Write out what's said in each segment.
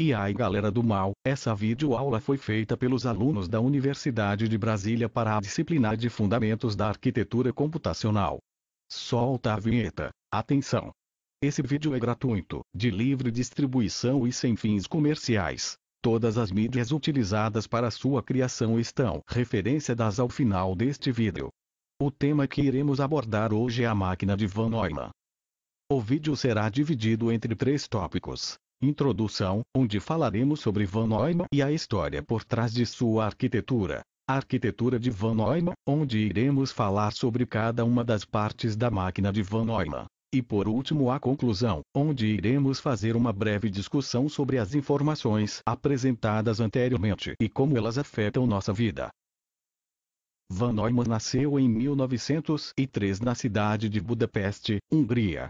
E aí galera do mal, essa videoaula foi feita pelos alunos da Universidade de Brasília para a disciplina de Fundamentos da Arquitetura Computacional. Solta a vinheta, atenção! Esse vídeo é gratuito, de livre distribuição e sem fins comerciais. Todas as mídias utilizadas para sua criação estão referenciadas ao final deste vídeo. O tema que iremos abordar hoje é a máquina de Von Neumann. O vídeo será dividido entre 3 tópicos. Introdução, onde falaremos sobre Von Neumann e a história por trás de sua arquitetura. A arquitetura de Von Neumann, onde iremos falar sobre cada uma das partes da máquina de Von Neumann. E por último a conclusão, onde iremos fazer uma breve discussão sobre as informações apresentadas anteriormente e como elas afetam nossa vida. Von Neumann nasceu em 1903 na cidade de Budapeste, Hungria.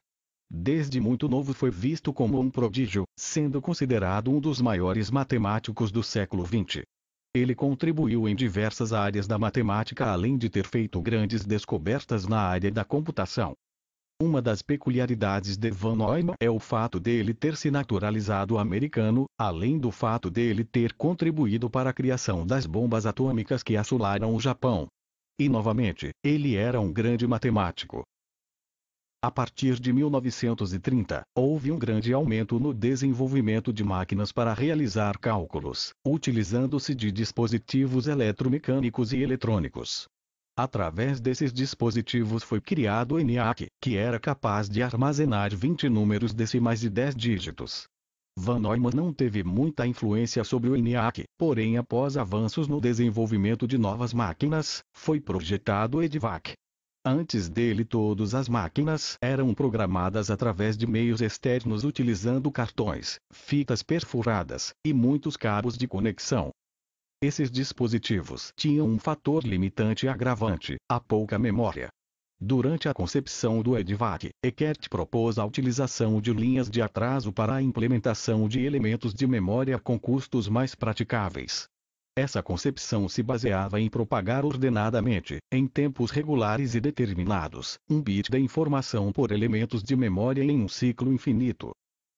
Desde muito novo foi visto como um prodígio, sendo considerado um dos maiores matemáticos do século XX. Ele contribuiu em diversas áreas da matemática além de ter feito grandes descobertas na área da computação. Uma das peculiaridades de Von Neumann é o fato dele ter se naturalizado americano, além do fato dele ter contribuído para a criação das bombas atômicas que assolaram o Japão. E novamente, ele era um grande matemático. A partir de 1930, houve um grande aumento no desenvolvimento de máquinas para realizar cálculos, utilizando-se de dispositivos eletromecânicos e eletrônicos. Através desses dispositivos foi criado o ENIAC, que era capaz de armazenar 20 números decimais de 10 dígitos. Von Neumann não teve muita influência sobre o ENIAC, porém após avanços no desenvolvimento de novas máquinas, foi projetado o EDVAC. Antes dele todas as máquinas eram programadas através de meios externos utilizando cartões, fitas perfuradas, e muitos cabos de conexão. Esses dispositivos tinham um fator limitante e agravante, a pouca memória. Durante a concepção do EDVAC, Eckert propôs a utilização de linhas de atraso para a implementação de elementos de memória com custos mais praticáveis. Essa concepção se baseava em propagar ordenadamente, em tempos regulares e determinados, um bit da informação por elementos de memória em um ciclo infinito.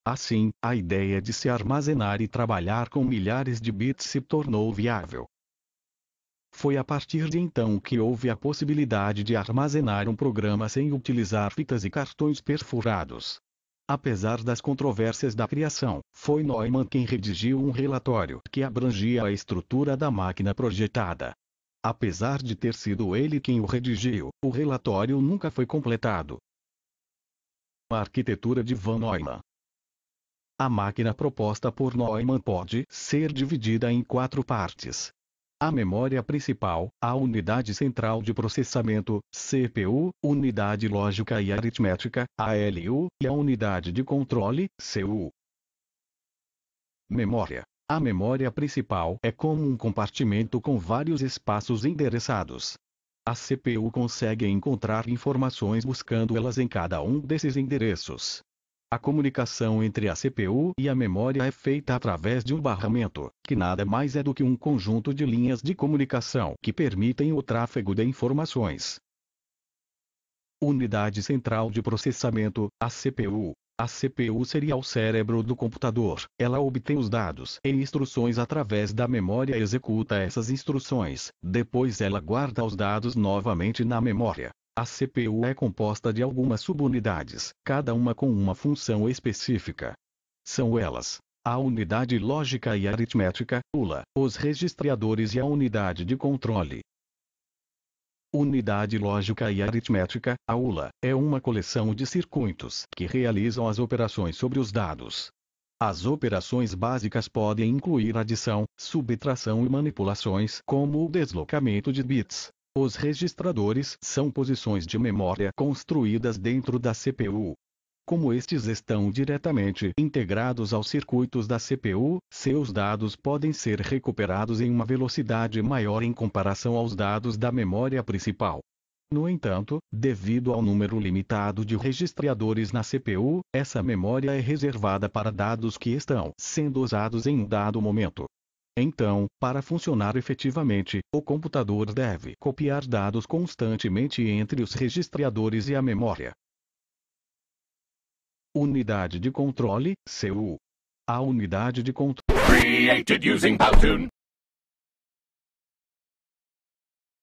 Assim, a ideia de se armazenar e trabalhar com milhares de bits se tornou viável. Foi a partir de então que houve a possibilidade de armazenar um programa sem utilizar fitas e cartões perfurados. Apesar das controvérsias da criação, foi Neumann quem redigiu um relatório que abrangia a estrutura da máquina projetada. Apesar de ter sido ele quem o redigiu, o relatório nunca foi completado. A arquitetura de Von Neumann. A máquina proposta por Neumann pode ser dividida em 4 partes. A memória principal, a unidade central de processamento, CPU, unidade lógica e aritmética, ALU, e a unidade de controle, CU. Memória. A memória principal é como um compartimento com vários espaços endereçados. A CPU consegue encontrar informações buscando elas em cada um desses endereços. A comunicação entre a CPU e a memória é feita através de um barramento, que nada mais é do que um conjunto de linhas de comunicação que permitem o tráfego de informações. Unidade central de processamento, a CPU. A CPU seria o cérebro do computador. Ela obtém os dados e instruções através da memória e executa essas instruções. Depois ela guarda os dados novamente na memória. A CPU é composta de algumas subunidades, cada uma com uma função específica. São elas: a unidade lógica e aritmética, ULA, os registradores e a unidade de controle. Unidade lógica e aritmética, a ULA, é uma coleção de circuitos que realizam as operações sobre os dados. As operações básicas podem incluir adição, subtração e manipulações, como o deslocamento de bits. Os registradores são posições de memória construídas dentro da CPU. Como estes estão diretamente integrados aos circuitos da CPU, seus dados podem ser recuperados em uma velocidade maior em comparação aos dados da memória principal. No entanto, devido ao número limitado de registradores na CPU, essa memória é reservada para dados que estão sendo usados em um dado momento. Então, para funcionar efetivamente, o computador deve copiar dados constantemente entre os registradores e a memória. Unidade de controle, CU. A unidade de controle Created using Powtoon.